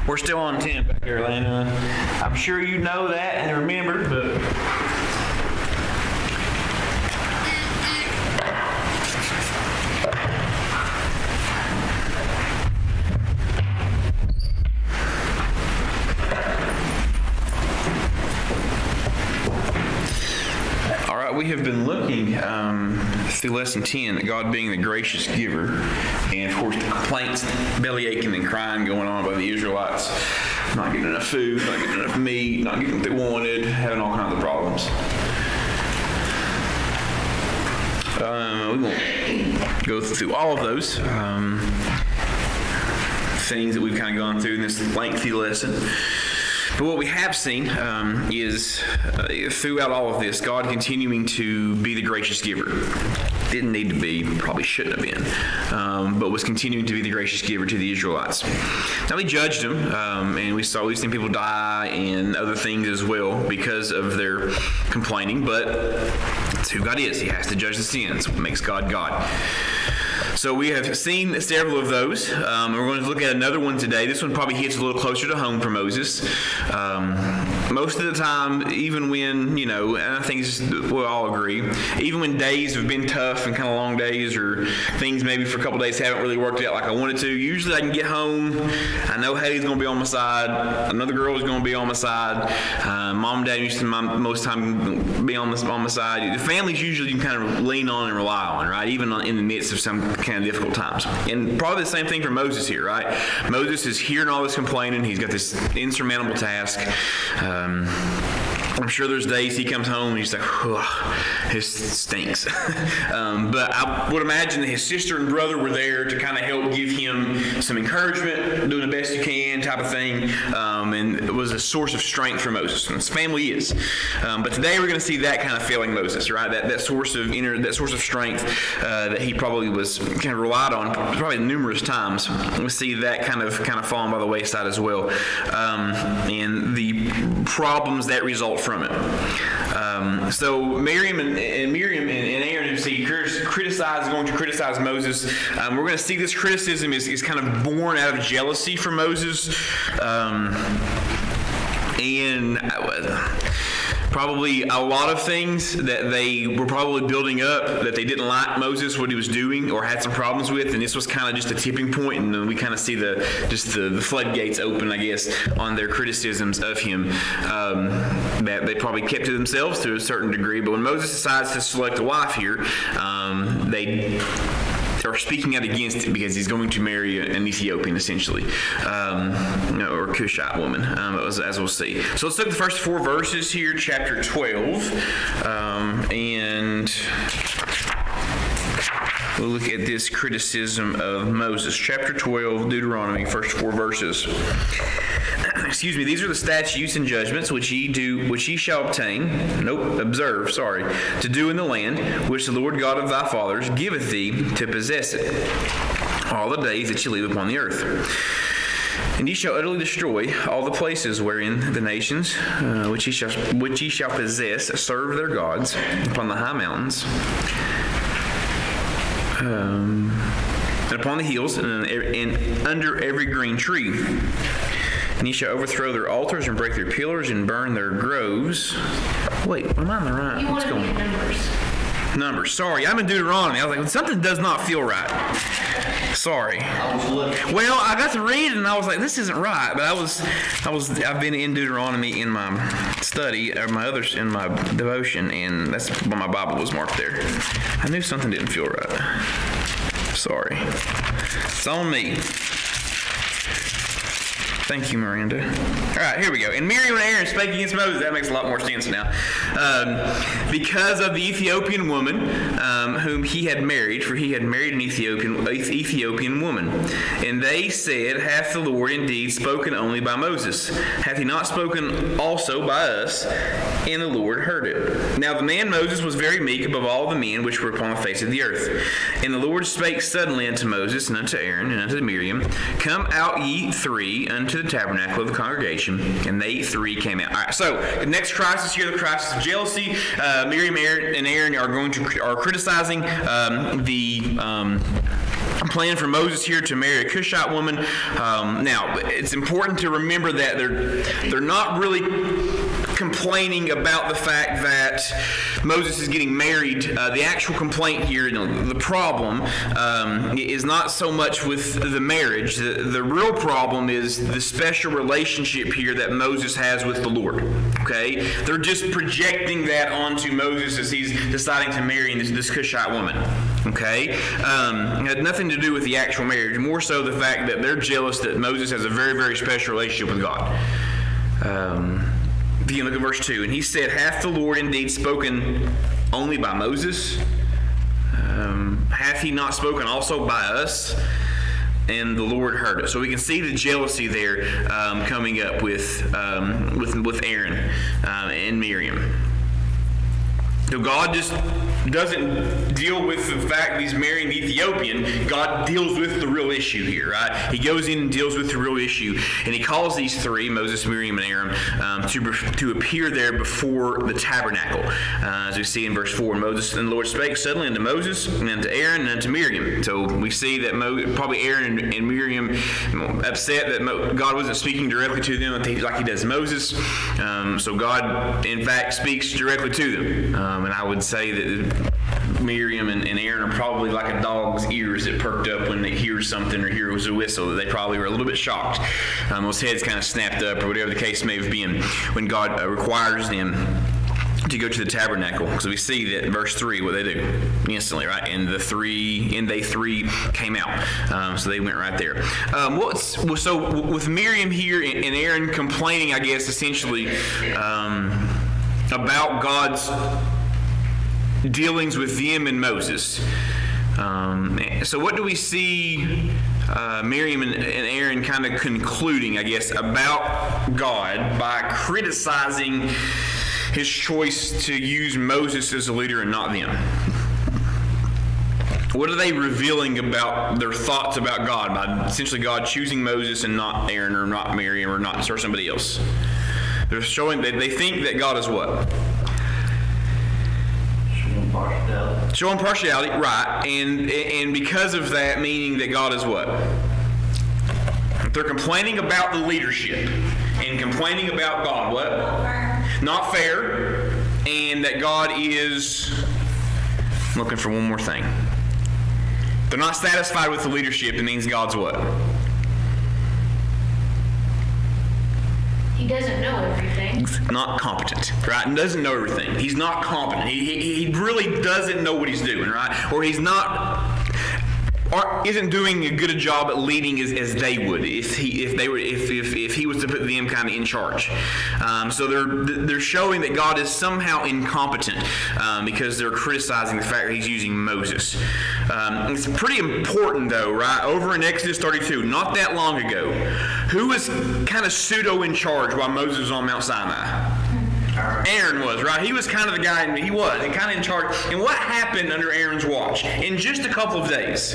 We're still on 10 back there, Landon. I'm sure you know that and remember, but... We have been looking through lesson 10 at God being the gracious giver, and of course the complaints, belly aching and crying going on by the Israelites, not getting enough food, not getting enough meat, not getting what they wanted, having all kinds of problems. We won't go through all of those things that we've kind of gone through in this lengthy lesson. But what we have seen is throughout all of this, God continuing to be the gracious giver. Didn't need to be, probably shouldn't have been, but was continuing to be the gracious giver to the Israelites. Now he judged them, and we've seen people die and other things as well because of their complaining, but that's who God is. He has to judge the sins, what makes God God. So we have seen several of those. We're going to look at another one today. This one probably hits a little closer to home for Moses. Most of the time, even when, and I think we'll all agree, even when days have been tough and kind of long days, or things maybe for a couple days haven't really worked out like I wanted to, usually I can get home. I know Haley's going to be on my side. Another girl is going to be on my side. Mom and Dad used to most time be on my side. The families usually you can kind of lean on and rely on, right? Even in the midst of some kind of difficult times. And probably the same thing for Moses here, right? Moses is hearing all this complaining. He's got this insurmountable task. I'm sure there's days he comes home and he's like, this stinks. But I would imagine that his sister and brother were there to kind of help give him some encouragement, doing the best you can type of thing. And it was a source of strength for Moses. And his family is. But today we're going to see that kind of failing Moses, right? That source of strength that he probably was kind of relied on probably numerous times. We see that kind of falling by the wayside as well. And the problems that result from it. So Miriam and Aaron, going to criticize Moses. We're going to see this criticism is kind of born out of jealousy for Moses, and probably a lot of things that they were probably building up that they didn't like Moses, what he was doing, or had some problems with, and this was kind of just a tipping point, and then we kind of see the floodgates open, I guess, on their criticisms of him that they probably kept to themselves to a certain degree. But when Moses decides to select a wife here, they are speaking out against it because he's going to marry an Ethiopian, essentially, or Cushite woman, as we'll see. So let's look at the first 4 verses here, chapter 12, and we'll look at this criticism of Moses. Chapter 12, Deuteronomy, first 4 verses. These are the statutes and judgments which ye shall observe, to do in the land which the Lord God of thy fathers giveth thee to possess it, all the days that ye live upon the earth. And ye shall utterly destroy all the places wherein the nations which ye shall possess serve their gods upon the high mountains, and upon the hills, and under every green tree. And ye shall overthrow their altars and break their pillars and burn their groves. Wait, am I on the right? What's going on? Numbers. Sorry, I'm in Deuteronomy. I was like, something does not feel right. Sorry. Well, I got to read it and I was like, this isn't right. But I've been in Deuteronomy in my study, or in my devotion, and that's why my Bible was marked there. I knew something didn't feel right. Sorry. It's on me. Thank you, Miranda. All right, here we go. And Miriam and Aaron spake against Moses. That makes a lot more sense now. Because of the Ethiopian woman whom he had married, for he had married an Ethiopian woman. And they said, hath the Lord indeed spoken only by Moses? Hath he not spoken also by us? And the Lord heard it. Now the man Moses was very meek above all the men which were upon the face of the earth. And the Lord spake suddenly unto Moses and unto Aaron and unto Miriam, come out ye 3 unto the tabernacle of the congregation, and they 3 came out. All right, so the next crisis here, the crisis of jealousy. Miriam and Aaron are criticizing the plan for Moses here to marry a Cushite woman. Now, it's important to remember that they're not really complaining about the fact that Moses is getting married. The actual complaint here, the problem, is not so much with the marriage. The real problem is the special relationship here that Moses has with the Lord. Okay? They're just projecting that onto Moses as he's deciding to marry this Cushite woman. Okay? It had nothing to do with the actual marriage, more so the fact that they're jealous that Moses has a very, very special relationship with God. If you look at verse 2, and he said, hath the Lord indeed spoken only by Moses? Hath he not spoken also by us? And the Lord heard it. So we can see the jealousy there coming up with Aaron and Miriam. So God just doesn't deal with the fact that he's marrying the Ethiopian. God deals with the real issue here, right? He goes in and deals with the real issue, and he calls these three, Moses, Miriam, and Aaron, to appear there before the tabernacle. As we see in verse 4, Moses and the Lord spake suddenly unto Moses, and unto Aaron, and unto Miriam. So we see that probably Aaron and Miriam upset that God wasn't speaking directly to them like he does Moses. So God, in fact, speaks directly to them. And I would say that Miriam and Aaron are probably like a dog's ears that perked up when they hear something or hear it was a whistle. They probably were a little bit shocked. Those heads kind of snapped up, or whatever the case may have been, when God requires them to go to the tabernacle. Because we see that in verse 3, what they do instantly, right? And they three came out. So they went right there. So with Miriam here and Aaron complaining, I guess, essentially about God's dealings with them and Moses. So what do we see Miriam and Aaron kind of concluding, I guess, about God by criticizing his choice to use Moses as a leader and not them? What are they revealing about their thoughts about God by essentially God choosing Moses and not Aaron or not Miriam or somebody else? They're showing that they think that God is what? Showing partiality, right? And because of that, meaning that God is what? They're complaining about the leadership and complaining about God. What? Not fair. And that God is looking for one more thing. They're not satisfied with the leadership. It means God's what? He doesn't know everything. Not competent, right? And doesn't know everything. He's not competent. He really doesn't know what he's doing, right? Or he's not, or isn't doing a good a job at leading as they would if he was to put them kind of in charge. So they're showing that God is somehow incompetent because they're criticizing the fact that he's using Moses. It's pretty important though, right? Over in Exodus 32, not that long ago, who was kind of pseudo in charge while Moses was on Mount Sinai? Aaron was, right? He was kind of the guy, he kind of in charge. And what happened under Aaron's watch? In just a couple of days,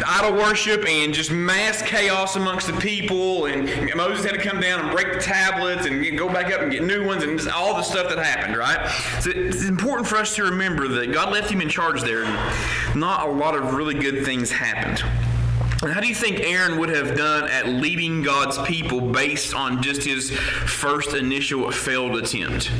idol worship and just mass chaos amongst the people, and Moses had to come down and break the tablets and go back up and get new ones, and just all the stuff that happened, right? So it's important for us to remember that God left him in charge there, and not a lot of really good things happened. And how do you think Aaron would have done at leading God's people based on just his first initial failed attempt?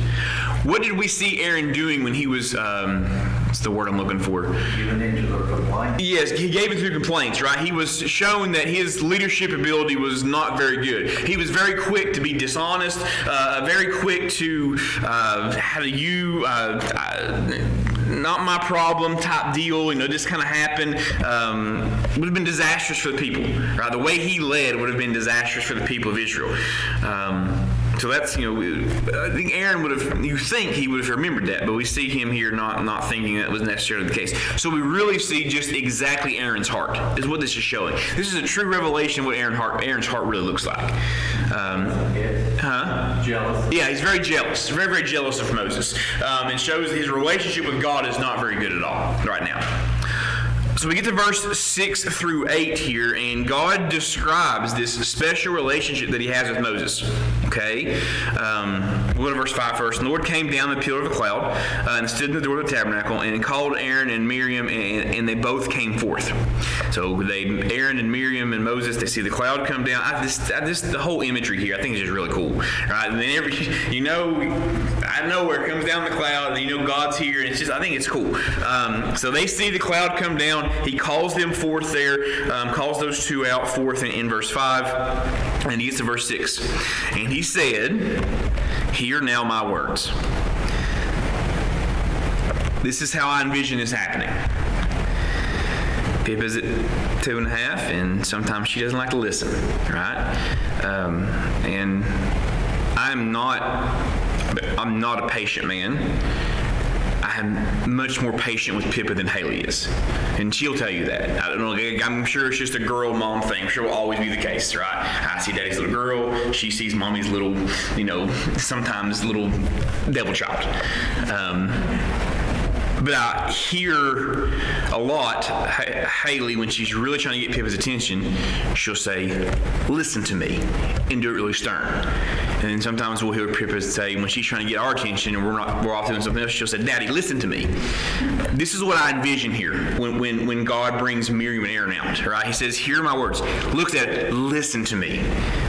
What did we see Aaron doing when he was, what's the word I'm looking for? Giving into the complaints. Yes, he gave it through complaints, right? He was shown that his leadership ability was not very good. He was very quick to be dishonest, very quick to, not my problem type deal, just kind of happened. Would have been disastrous for the people, right? The way he led would have been disastrous for the people of Israel. So that's, I think Aaron he would have remembered that, but we see him here not thinking that was necessarily the case. So we really see just exactly Aaron's heart is what this is showing. This is a true revelation of what Aaron's heart really looks like. Jealous. Yeah, he's very jealous, very, very jealous of Moses. And shows that his relationship with God is not very good at all right now. So we get to verse 6 through 8 here, and God describes this special relationship that he has with Moses. Okay, we'll go to verse 5 first. And the Lord came down the pillar of the cloud and stood in the door of the tabernacle and called Aaron and Miriam, and they both came forth. So Aaron and Miriam and Moses, they see the cloud come down. The whole imagery here, I think is just really cool. Right? And then I know where it comes down the cloud, and God's here, and I think it's cool. So they see the cloud come down. He calls them forth there, calls those two out forth in verse 5, and he gets to verse 6. And he said, "Hear now my words." This is how I envision this happening. Pip is at 2.5, and sometimes she doesn't like to listen, right? And I'm not a patient man. I'm much more patient with Pippa than Haley is. And she'll tell you that. I don't know, I'm sure it's just a girl mom thing. I'm sure it will always be the case, right? I see daddy's little girl. She sees mommy's little, sometimes little devil child. But I hear a lot, Haley, when she's really trying to get Pippa's attention, she'll say, "Listen to me," and do it really stern. And then sometimes we'll hear Pippa say, when she's trying to get our attention and we're off doing something else, she'll say, "Daddy, listen to me." This is what I envision here when God brings Miriam and Aaron out. Right? He says, "Hear my words." Looks at it, "Listen to me."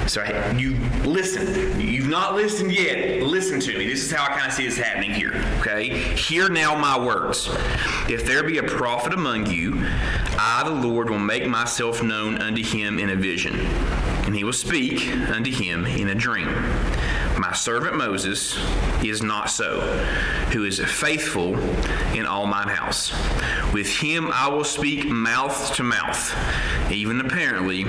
So you listen. You've not listened yet. Listen to me. This is how I kind of see this happening here. Okay? "Hear now my words. If there be a prophet among you, I, the Lord, will make myself known unto him in a vision, and he will speak unto him in a dream. My servant Moses is not so, who is faithful in all mine house. With him I will speak mouth to mouth, even apparently,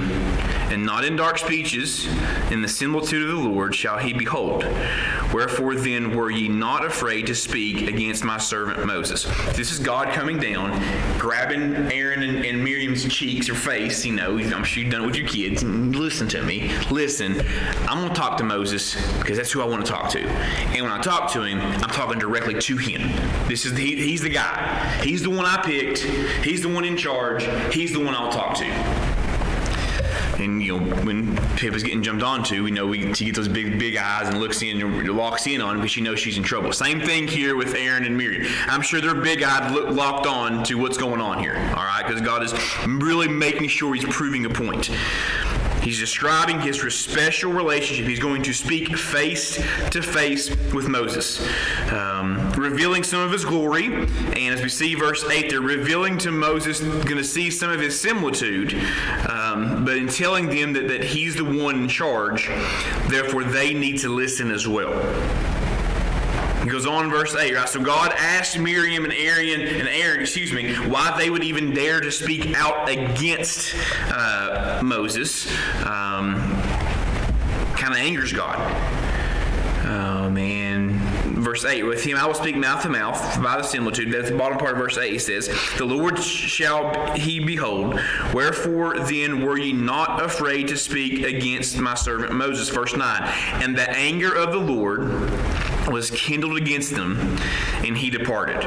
and not in dark speeches. In the similitude of the Lord shall he behold. Wherefore then were ye not afraid to speak against my servant Moses?" This is God coming down, grabbing Aaron and Miriam's cheeks or face. I'm sure you've done it with your kids. "Listen to me. Listen. I'm going to talk to Moses because that's who I want to talk to. And when I talk to him, I'm talking directly to him. He's the guy. He's the one I picked. He's the one in charge. He's the one I'll talk to." And when Pippa's getting jumped onto, she gets those big eyes and looks in on him because she knows she's in trouble. Same thing here with Aaron and Miriam. I'm sure they're big-eyed, locked on to what's going on here. All right, because God is really making sure he's proving a point. He's describing his special relationship. He's going to speak face to face with Moses, revealing some of his glory. And as we see verse 8, they're revealing to Moses, going to see some of his similitude, but in telling them that he's the one in charge, therefore they need to listen as well. It goes on in verse 8, right? So God asked Miriam and Aaron, why they would even dare to speak out against Moses. Kind of angers God. Oh, man. Verse 8, "With him I will speak mouth to mouth by the similitude." That's the bottom part of verse 8. He says, "The Lord shall he behold. Wherefore then were ye not afraid to speak against my servant Moses?" Verse 9, "And the anger of the Lord was kindled against them, and he departed."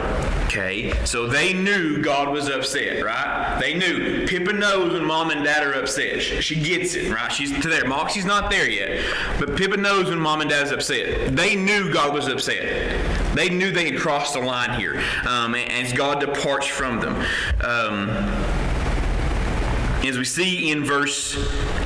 Okay, so they knew God was upset, right? They knew. Pippa knows when mom and dad are upset. She gets it, right? She's to there. Moxie's not there yet, but Pippa knows when mom and dad is upset. They knew God was upset. They knew they had crossed the line here, as God departs from them. As we see in verse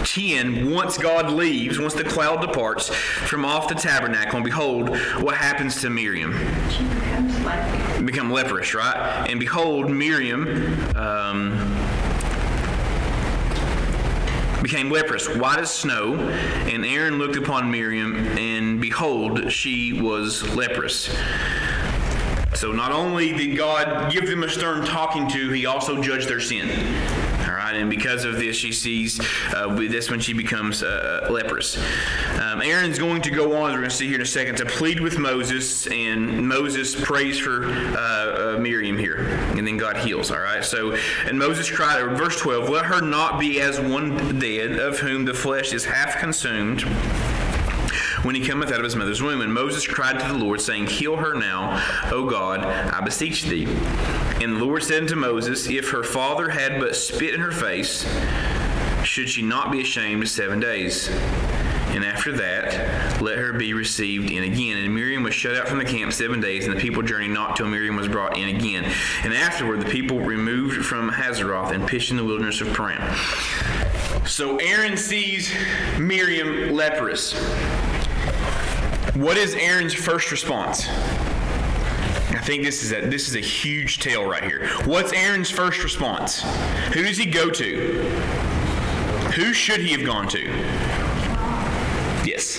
10, once the cloud departs from off the tabernacle, and behold, what happens to Miriam? She becomes leprous. Become leprous, right? And behold, Miriam became leprous, white as snow. And Aaron looked upon Miriam, and behold, she was leprous. So not only did God give them a stern talking to, he also judged their sin. All right, and because of this, she sees this when she becomes leprous. Aaron's going to go on, as we're going to see here in a second, to plead with Moses, and Moses prays for Miriam here, and then God heals. All right, so, and Moses cried, verse 12, "Let her not be as one dead, of whom the flesh is half consumed, when he cometh out of his mother's womb." And Moses cried to the Lord, saying, "Heal her now, O God, I beseech thee." And the Lord said unto Moses, "If her father had but spit in her face, should she not be ashamed 7 days? And after that, let her be received in again. And Miriam was shut out from the camp 7 days, and the people journeyed not till Miriam was brought in again. And afterward, the people removed from Hazeroth and pitched in the wilderness of Paran. So Aaron sees Miriam leprous. What is Aaron's first response? I think this is a huge tale right here. What's Aaron's first response? Who does he go to? Who should he have gone to? Yes.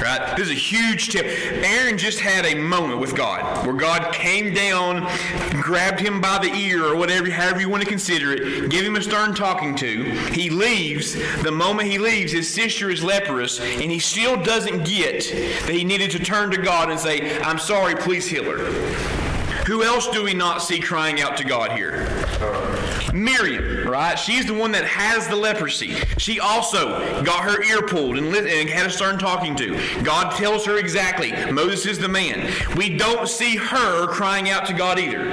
Right? This is a huge tip. Aaron just had a moment with God where God came down, grabbed him by the ear or whatever, however you want to consider it, gave him a stern talking to. He leaves. The moment he leaves, his sister is leprous, and he still doesn't get that he needed to turn to God and say, I'm sorry, please heal her. Who else do we not see crying out to God here? Miriam, right? She's the one that has the leprosy. She also got her ear pulled and had a stern talking to. God tells her exactly, Moses is the man. We don't see her crying out to God either.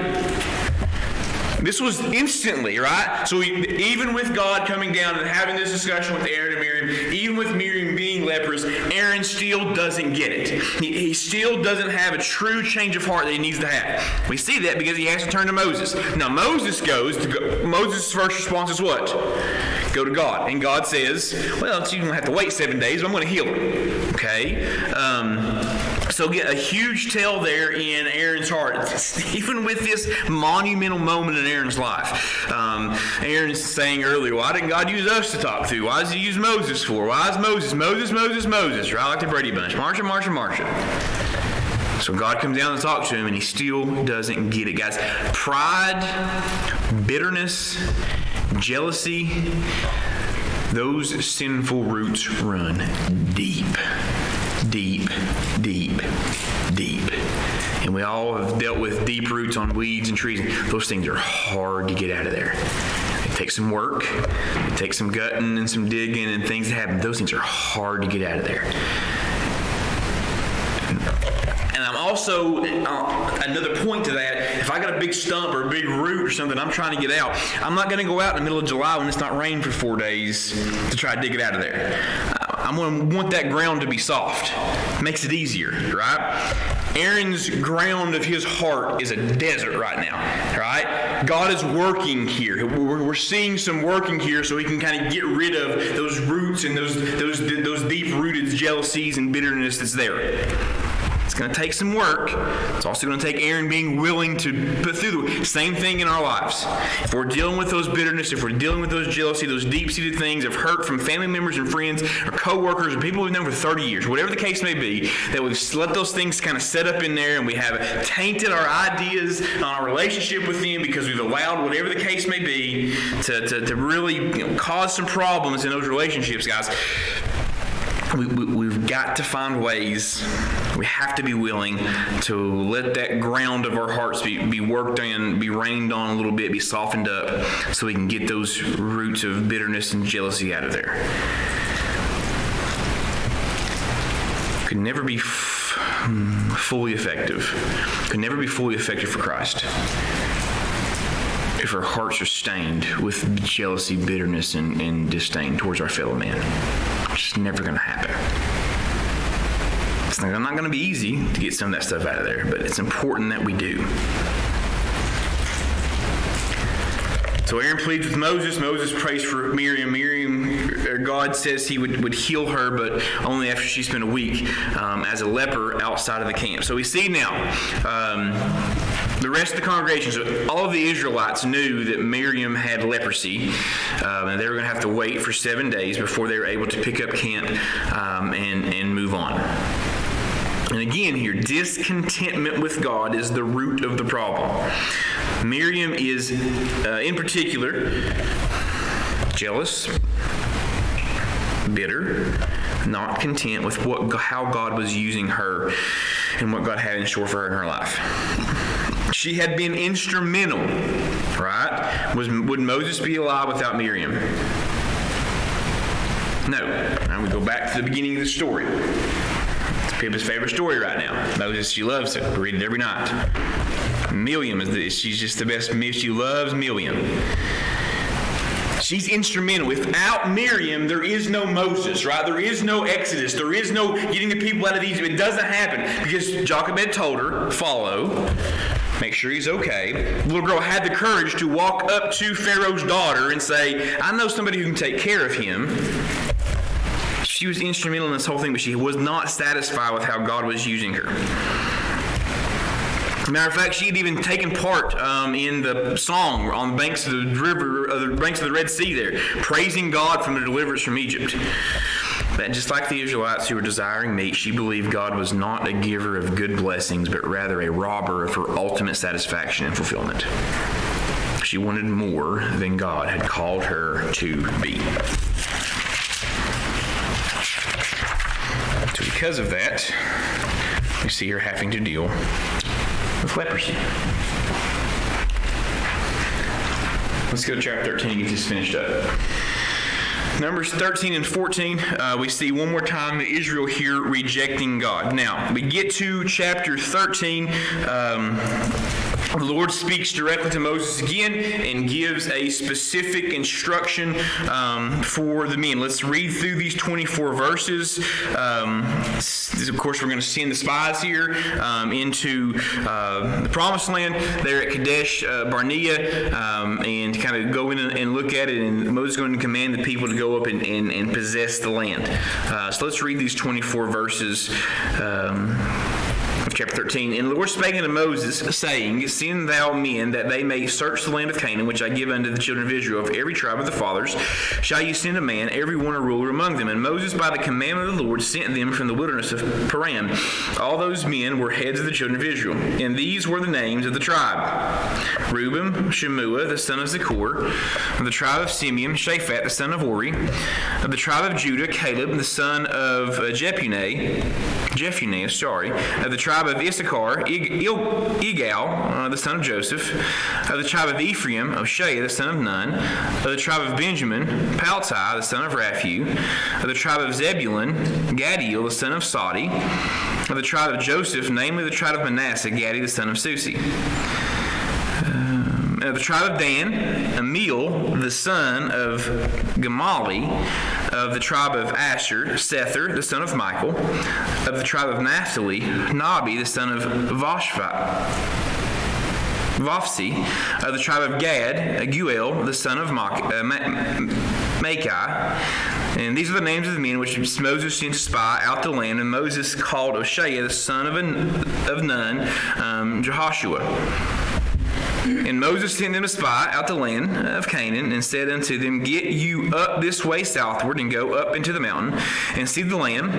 This was instantly, right? So even with God coming down and having this discussion with Aaron and Miriam, even with Miriam being leprous, Aaron still doesn't get it. He still doesn't have a true change of heart that he needs to have. We see that because he has to turn to Moses. Now Moses Moses' first response is what? Go to God. And God says, well, you don't have to wait 7 days, but I'm going to heal her. Okay? So get a huge tell there in Aaron's heart. Even with this monumental moment in Aaron's life. Aaron's saying earlier, why didn't God use us to talk to? Why does he use Moses for? Why is Moses? Right? Like the Brady Bunch. Marsha. So God comes down to talk to him, and he still doesn't get it. Guys, pride, bitterness, jealousy, those sinful roots run deep. Deep. And we all have dealt with deep roots on weeds and trees. Those things are hard to get out of there. It takes some work. It takes some gutting and some digging and things that happen. Those things are hard to get out of there. And I'm also, another point to that, if I got a big stump or a big root or something I'm trying to get out, I'm not going to go out in the middle of July when it's not rained for 4 days to try to dig it out of there. I'm going to want that ground to be soft. Makes it easier, right? Aaron's ground of his heart is a desert right now, right? God is working here. We're seeing some working here so he can kind of get rid of those roots and those deep-rooted jealousies and bitterness that's there. It's going to take some work. It's also going to take Aaron being willing to put through the same thing in our lives. If we're dealing with those bitterness, if we're dealing with those jealousy, those deep-seated things of hurt from family members and friends or co-workers or people we've known for 30 years, whatever the case may be, that we've let those things kind of set up in there and we have tainted our ideas on our relationship with them because we've allowed whatever the case may be to really cause some problems in those relationships, guys. We've got to find ways. We have to be willing to let that ground of our hearts be worked in, be rained on a little bit, be softened up, so we can get those roots of bitterness and jealousy out of there. Could never be fully effective. Could never be fully effective for Christ if our hearts are stained with jealousy, bitterness, and disdain towards our fellow man. It's never going to happen. It's not going to be easy to get some of that stuff out of there, but it's important that we do. So Aaron pleads with Moses. Moses prays for Miriam. God says he would heal her, but only after she spent a week as a leper outside of the camp. So we see now the rest of the congregation, so all of the Israelites knew that Miriam had leprosy, and they were going to have to wait for 7 days before they were able to pick up camp and move on. And again here, discontentment with God is the root of the problem. Miriam is, in particular, jealous, bitter, not content with how God was using her and what God had in store for her in her life. She had been instrumental, right? Would Moses be alive without Miriam? No. Now we go back to the beginning of the story. It's Pippa's favorite story right now. Moses, she loves it. We read it every night. Miriam she's just the best. She loves Miriam. She's instrumental. Without Miriam, there is no Moses, right? There is no Exodus. There is no getting the people out of Egypt. It doesn't happen because Jochebed told her, follow, make sure he's okay. The little girl had the courage to walk up to Pharaoh's daughter and say, I know somebody who can take care of him. She was instrumental in this whole thing, but she was not satisfied with how God was using her. Matter of fact, she had even taken part in the song on the banks of the river, the banks of the Red Sea there, praising God from the deliverance from Egypt. But just like the Israelites who were desiring meat, she believed God was not a giver of good blessings, but rather a robber of her ultimate satisfaction and fulfillment. She wanted more than God had called her to be. So because of that, we see her having to deal with leprosy. Let's go to chapter 13 and get this finished up. Numbers 13 and 14, we see one more time Israel here rejecting God. Now, we get to chapter 13. The Lord speaks directly to Moses again and gives a specific instruction for the men. Let's read through these 24 verses. Of course, we're going to send the spies here into the Promised Land there at Kadesh Barnea and kind of go in and look at it. And Moses is going to command the people to go up and possess the land. So let's read these 24 verses. Chapter 13, and the Lord spake unto Moses, saying, Send thou men, that they may search the land of Canaan, which I give unto the children of Israel. Of every tribe of the fathers shall you send a man, every one a ruler among them. And Moses, by the commandment of the Lord, sent them from the wilderness of Paran. All those men were heads of the children of Israel. And these were the names of the tribe: Reuben, Shemua, the son of Zachor. Of the tribe of Simeon, Shaphat, the son of Ori. Of the tribe of Judah, Caleb, the son of Jephunneh. Of the tribe of Issachar, Igal, the son of Joseph. Of the tribe of Ephraim, Oshea, the son of Nun. Of the tribe of Benjamin, Paltai, the son of Raphu. Of the tribe of Zebulun, Gadiel, the son of Sadi. Of the tribe of Joseph, namely the tribe of Manasseh, Gadi, the son of Susi. Of the tribe of Dan, Amiel, the son of Gamali. Of the tribe of Asher, Sether, the son of Michael. Of the tribe of Naphtali, Nabi, the son of Vophsi. Of the tribe of Gad, Aguel, the son of Machi. And these are the names of the men which Moses sent to spy out the land. And Moses called Oshea, the son of Nun, Jehoshua. And Moses sent them to spy out the land of Canaan, and said unto them, Get you up this way southward, and go up into the mountain, and see the land,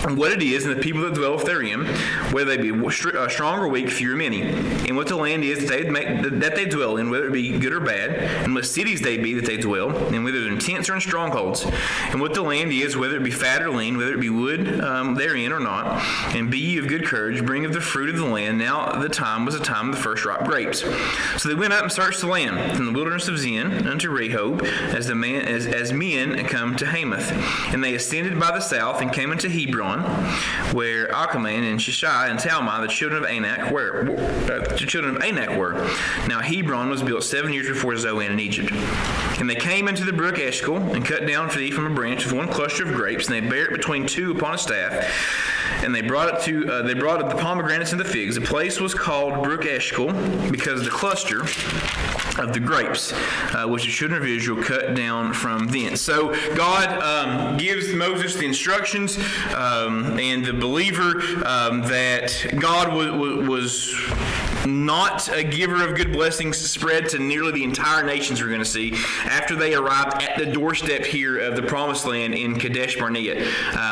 and what it is, and the people that dwell therein, whether they be strong or weak, few or many, and what the land is that they dwell in, whether it be good or bad, and what cities they be that they dwell, and whether they're in tents or in strongholds, and what the land is, whether it be fat or lean, whether it be wood therein or not, and be ye of good courage, bring of the fruit of the land. Now the time was the time of the first ripe grapes. So they went up and searched the land from the wilderness of Zin unto Rehob, as men come to Hamath. And they ascended by the south and came unto Hebron, where Achaman and Shishai and Talmai, the children of Anak, were. Now Hebron was built 7 years before Zoan in Egypt. And they came into the brook Eshcol, and cut down for thee from a branch with one cluster of grapes, and they bare it between two upon a staff. And they brought it the pomegranates and the figs. The place was called Brook Eshcol, because the cluster of the grapes, which the children of Israel cut down from thence. So God gives Moses the instructions, and the believer that God was not a giver of good blessings spread to nearly the entire nations we're going to see after they arrived at the doorstep here of the Promised Land in Kadesh Barnea.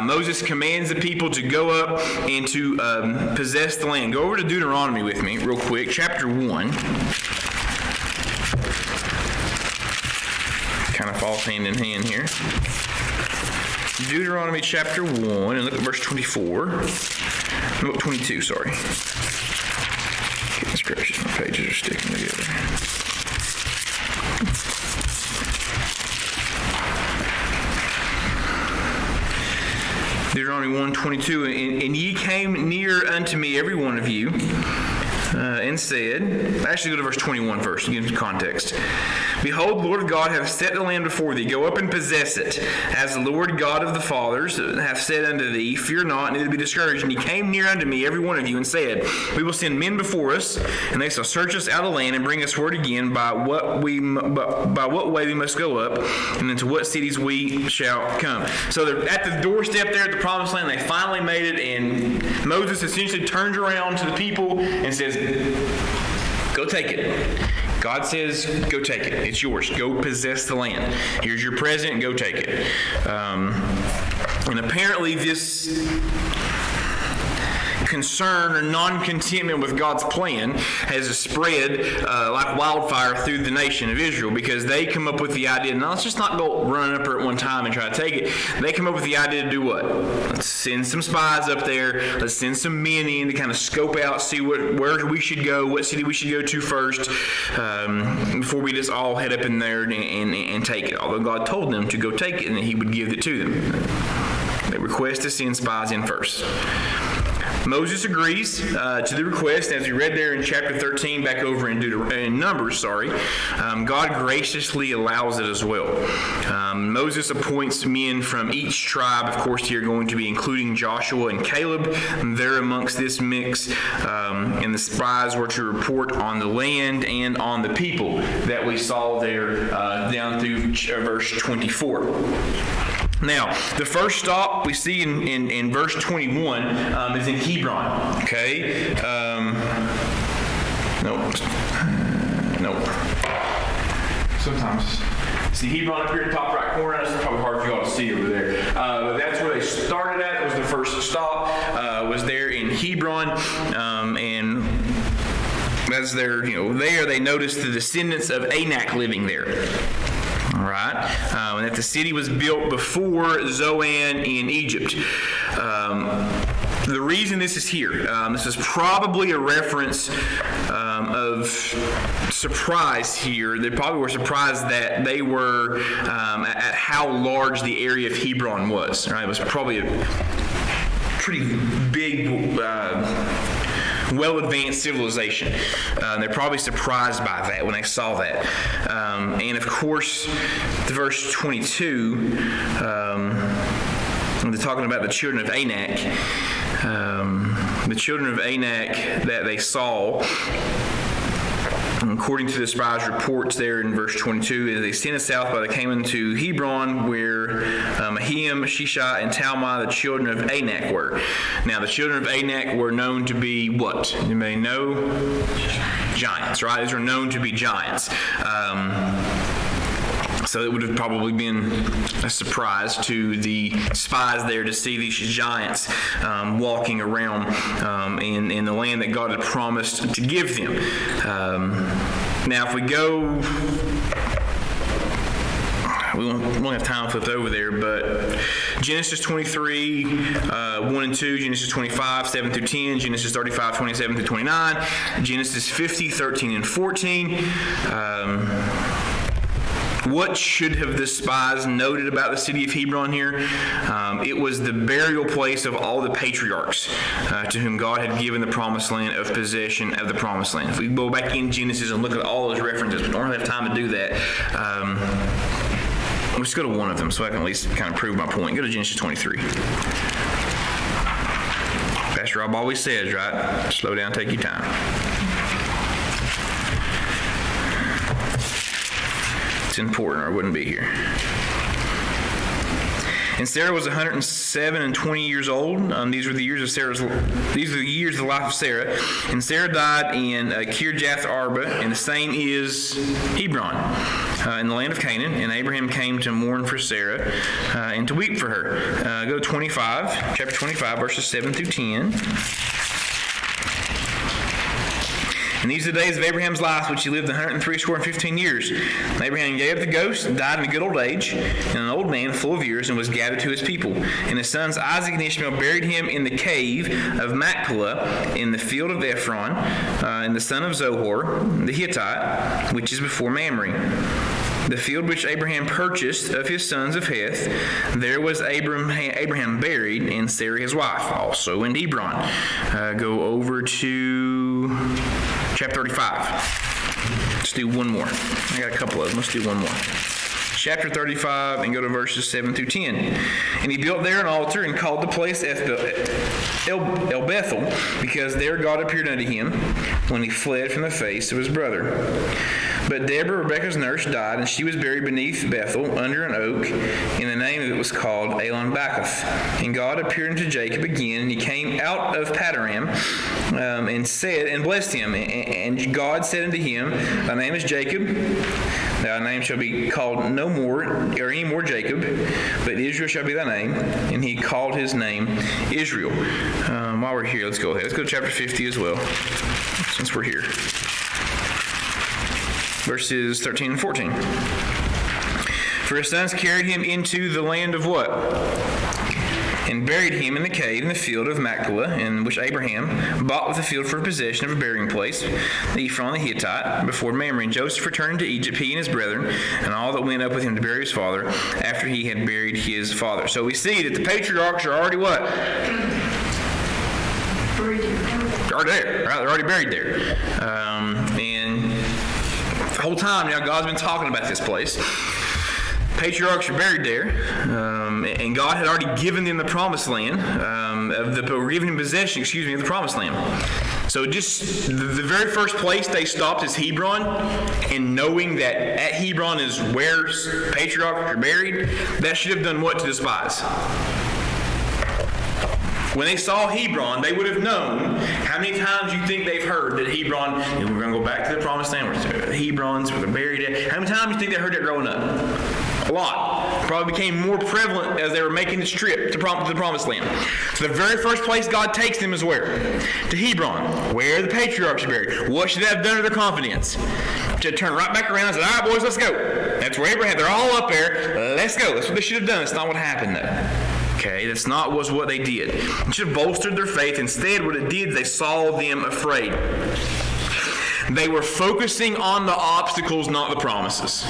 Moses commands the people to go up and to possess the land. Go over to Deuteronomy with me real quick, chapter 1. Kind of falls hand in hand here. Deuteronomy chapter 1, and look at verse 24. No, 22, sorry. Goodness gracious, my pages are sticking together. Deuteronomy 1:22, and ye came near unto me, every one of you, and said, actually go to verse 21 first, to give some context. Behold, the Lord God hath set the land before thee. Go up and possess it. As the Lord God of the fathers hath said unto thee, fear not, neither be discouraged. And he came near unto me, every one of you, and said, we will send men before us, and they shall search us out of the land, and bring us word again by what way we must go up, and into what cities we shall come. So they're at the doorstep there at the promised land. They finally made it, and Moses essentially turns around to the people and says, go take it. God says, go take it. It's yours. Go possess the land. Here's your present. Go take it. And apparently this concern or non-contentment with God's plan has spread like wildfire through the nation of Israel, because they come up with the idea, now let's just not go run up there at one time and try to take it. They come up with the idea to do what? Let's send some spies up there. Let's send some men in to kind of scope out, see where we should go, what city we should go to first, before we just all head up in there and take it. Although God told them to go take it and that he would give it to them. They request to send spies in first. Moses agrees to the request, as we read there in chapter 13, back over in Numbers. God graciously allows it as well. Moses appoints men from each tribe. Of course, here going to be including Joshua and Caleb. They're amongst this mix, and the spies were to report on the land and on the people that we saw there down through verse 24. Now, the first stop we see in verse 21 is in Hebron. Okay? Nope. Sometimes. See Hebron up here in the top right corner. It's probably hard for y'all to see over there. But that's where they started at. It was the first stop. Was there in Hebron. And as they're there, they noticed the descendants of Anak living there. All right, and that the city was built before Zoan in Egypt. The reason this is here, this is probably a reference of surprise here. They probably were surprised that they were at how large the area of Hebron was. Right, it was probably a pretty big. Well-advanced civilization. They're probably surprised by that when they saw that. And of course, the verse 22, they're talking about the children of Anak. The children of Anak that they saw, according to the spies' reports there in verse 22, is they sent south by the Canaan to Hebron, where Ahiam, Shishai, and Talmai, the children of Anak, were. Now, the children of Anak were known to be what? You may know? Giants, right? These are known to be giants. So it would have probably been a surprise to the spies there to see these giants walking around in the land that God had promised to give them. Now, if we go, we won't have time to flip over there, but Genesis 23, 1 and 2, Genesis 25, 7 through 10, Genesis 35, 27 through 29, Genesis 50, 13 and 14. What should have the spies noted about the city of Hebron here? It was the burial place of all the patriarchs to whom God had given the promised land of possession of the promised land. If we go back in Genesis and look at all those references, we don't really have time to do that. Let's go to one of them so I can at least kind of prove my point. Go to Genesis 23. Pastor Rob always says, right? Slow down, take your time. It's important, or I wouldn't be here. And Sarah was 107 and 20 years old. These are the years of the life of Sarah. And Sarah died in Kirjath Arba, and the same is Hebron, in the land of Canaan. And Abraham came to mourn for Sarah and to weep for her. Go to chapter 25, verses 7 through 10. And these are the days of Abraham's life, which he lived 115 years. And Abraham gave up the ghost and died in a good old age, and an old man full of years, and was gathered to his people. And his sons Isaac and Ishmael buried him in the cave of Machpelah in the field of Ephron, and the son of Zohar, the Hittite, which is before Mamre. The field which Abraham purchased of his sons of Heth, there was Abraham buried, and Sarah his wife, also in Hebron. Go over to chapter 35. Let's do one more. I got a couple of them. Let's do one more. Chapter 35 and go to verses 7 through 10. And he built there an altar and called the place El Bethel, because there God appeared unto him when he fled from the face of his brother. But Deborah, Rebekah's nurse, died, and she was buried beneath Bethel under an oak, and the name of it was called Elon Bakath. And God appeared unto Jacob again, and he came out of Padan and said, and blessed him. And God said unto him, Thy name is Jacob. Thy name shall be called no more, or any more Jacob, but Israel shall be thy name. And he called his name Israel. While we're here, let's go ahead. Let's go to chapter 50 as well, since we're here. Verses 13 and 14. For his sons carried him into the land of what? And buried him in the cave in the field of Machpelah, in which Abraham bought with the field for possession of a burying place, Ephron the Hittite, before Mamre. And Joseph returned to Egypt, he and his brethren, and all that went up with him to bury his father, after he had buried his father. So we see that the patriarchs are already what? They're already there, right? They're already buried there. And the whole time now, God's been talking about this place. Patriarchs are buried there, and God had already given them the promised land, given them possession, of the promised land. So just the very first place they stopped is Hebron, and knowing that at Hebron is where patriarchs are buried, that should have done what to the spies? When they saw Hebron, they would have known. How many times you think they've heard that Hebron, we're going to go back to the promised land, Hebron's where they're buried at. How many times do you think they heard that growing up? A lot. Probably became more prevalent as they were making this trip to the promised land. So the very first place God takes them is where? To Hebron, where the patriarchs are buried. What should they have done to their confidence? To turn right back around and say, all right, boys, let's go. That's where Abraham, they're all up there. Let's go. That's what they should have done. That's not what happened, though. Okay, that's not what they did. It should have bolstered their faith. Instead, what it did, they saw them afraid. They were focusing on the obstacles, not the promises.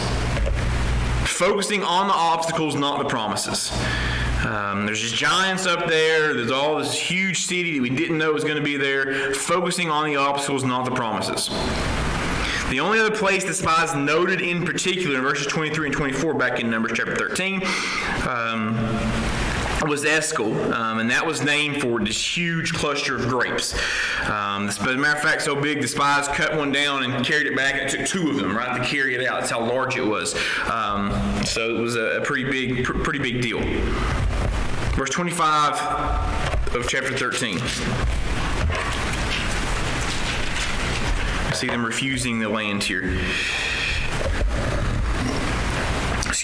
Focusing on the obstacles, not the promises. There's just giants up there. There's all this huge city that we didn't know was going to be there. Focusing on the obstacles, not the promises. The only other place the spies noted in particular in verses 23 and 24 back in Numbers chapter 13 was Eshcol, and that was named for this huge cluster of grapes. As a matter of fact, so big the spies cut one down and carried it back. It took two of them, right, to carry it out. That's how large it was. So it was a pretty big deal. Verse 25 of chapter 13. See them refusing the land here.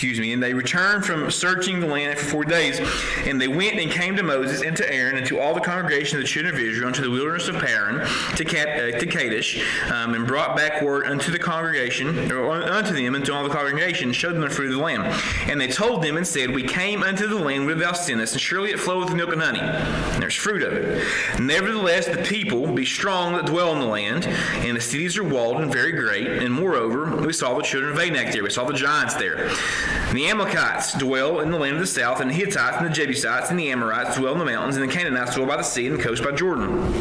And they returned from searching the land after 4 days, and they went and came to Moses and to Aaron and to all the congregation of the children of Israel unto the wilderness of Paran to Kadesh, and brought back word unto the congregation, or unto them and to all the congregation, and showed them the fruit of the land. And they told them and said, We came unto the land whither thou sentest, and surely it floweth with milk and honey, and there's fruit of it. Nevertheless, the people be strong that dwell in the land, and the cities are walled and very great. And moreover, we saw the children of Anak there, we saw the giants there. The Amalekites dwell in the land of the south, and the Hittites and the Jebusites and the Amorites dwell in the mountains, and the Canaanites dwell by the sea and the coast by Jordan.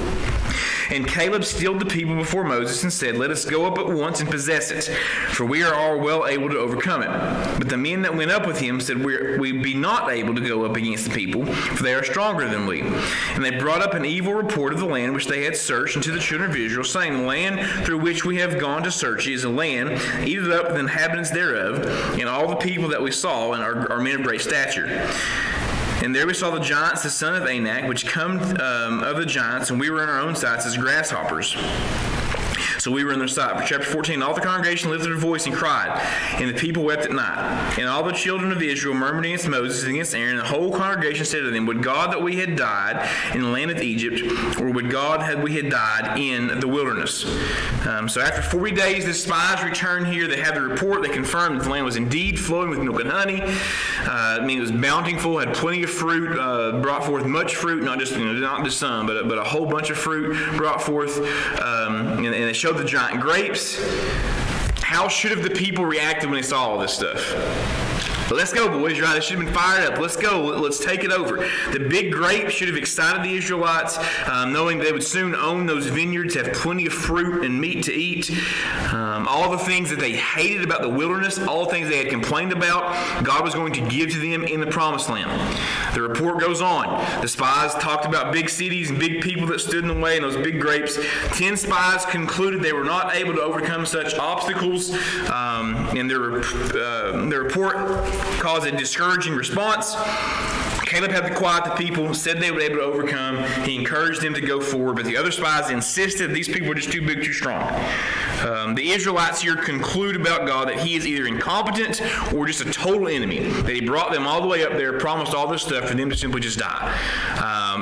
And Caleb stilled the people before Moses and said, Let us go up at once and possess it, for we are all well able to overcome it. But the men that went up with him said, We be not able to go up against the people, for they are stronger than we. And they brought up an evil report of the land which they had searched unto the children of Israel, saying, The land through which we have gone to search is a land eaten up with the inhabitants thereof, and all the people that we saw and are men of great stature. And there we saw the giants, the son of Anak, which come of the giants, and we were in our own sights as grasshoppers. So we were in their sight. For chapter 14, all the congregation lifted their voice and cried, and the people wept at night. And all the children of Israel murmured against Moses and against Aaron. The whole congregation said to them, Would God that we had died in the land of Egypt, or would God that we had died in the wilderness? So after 40 days, the spies returned here. They had the report. They confirmed that the land was indeed flowing with milk and honey. It was bountiful, had plenty of fruit, brought forth much fruit, not just some, but a whole bunch of fruit brought forth, and they showed the giant grapes. How should have the people reacted when they saw all this stuff? Let's go, boys, right? They should have been fired up. Let's go. Let's take it over. The big grape should have excited the Israelites, knowing they would soon own those vineyards, have plenty of fruit and meat to eat. All the things that they hated about the wilderness, all the things they had complained about, God was going to give to them in the promised land. The report goes on. The spies talked about big cities and big people that stood in the way and those big grapes. 10 spies concluded they were not able to overcome such obstacles, and their report caused a discouraging response. Caleb had to quiet the people, said they were able to overcome. He encouraged them to go forward, but the other spies insisted these people were just too big, too strong. The Israelites here conclude about God that he is either incompetent or just a total enemy, that he brought them all the way up there, promised all this stuff for them to simply just die.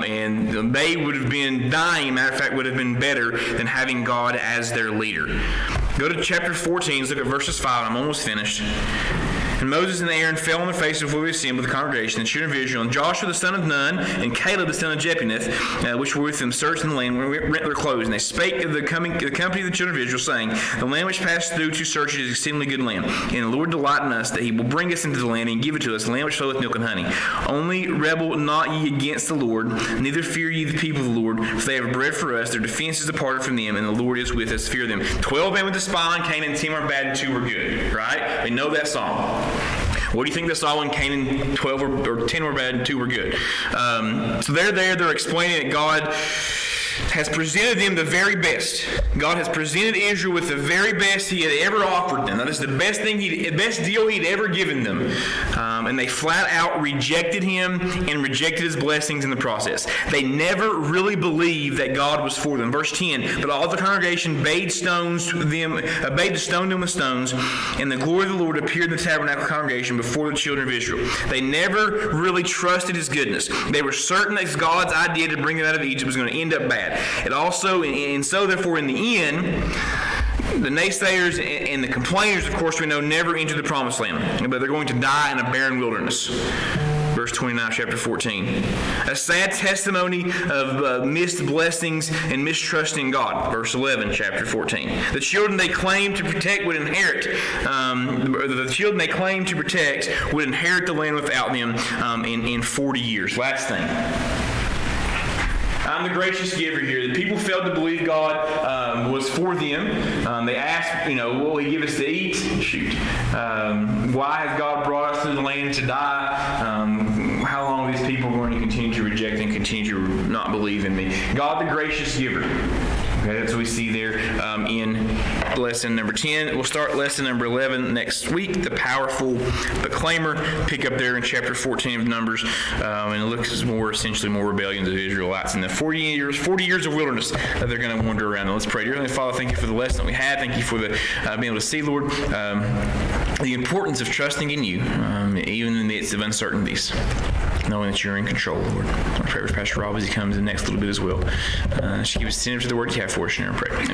And they would have been dying, matter of fact, would have been better than having God as their leader. Go to chapter 14, let's look at verses 5, I'm almost finished. And Moses and Aaron fell on their faces before the assembly of the congregation, the children of Israel, and Joshua the son of Nun, and Caleb the son of Jephunneh, which were with them, searched in the land, rent their clothes. And they spake of the company of the children of Israel, saying, The land which passed through to search it is exceedingly good land. And the Lord delight in us, that he will bring us into the land, and give it to us, the land which floweth milk and honey. Only rebel not ye against the Lord, neither fear ye the people of the Lord, for they have bread for us, their defense is departed from them, and the Lord is with us, fear them. 12 men went to spy on Canaan, 10 were bad, and 2 were good. Right? We know that song. What do you think they saw when Canaan 12 or 10 were bad and 2 were good? So they're explaining that God has presented them the very best. God has presented Israel with the very best he had ever offered them. That is the best deal he'd ever given them. And they flat out rejected him and rejected his blessings in the process. They never really believed that God was for them. Verse 10, but all the congregation bade to stone them with stones, and the glory of the Lord appeared in the tabernacle congregation before the children of Israel. They never really trusted his goodness. They were certain that God's idea to bring them out of Egypt was going to end up bad. It also, and so therefore in the end, the naysayers and the complainers, of course, we know never enter the promised land, but they're going to die in a barren wilderness. Verse 29, chapter 14. A sad testimony of missed blessings and mistrusting God. Verse 11, chapter 14. The children they claim to protect would inherit. The children they claim to protect would inherit the land without them in 40 years. Last thing. I'm the gracious giver here. The people failed to believe God was for them. They asked, will he give us to eat? Shoot. Why has God brought us to the land to die? How long are these people going to continue to reject and continue to not believe in me? God, the gracious giver. Okay, that's what we see there in lesson number 10. We'll start lesson number 11 next week, the powerful proclaimer. Pick up there in chapter 14 of Numbers, and it looks essentially more rebellions of the Israelites in the 40 years of wilderness that they're going to wander around. Now, let's pray. Dear Heavenly Father, thank you for the lesson that we had. Thank you for the being able to see, Lord, the importance of trusting in you, even in the midst of uncertainties, knowing that you're in control, Lord. I pray for Pastor Rob as he comes in the next little bit as well. Just give us attentive to the word you have for us, and I pray. Amen.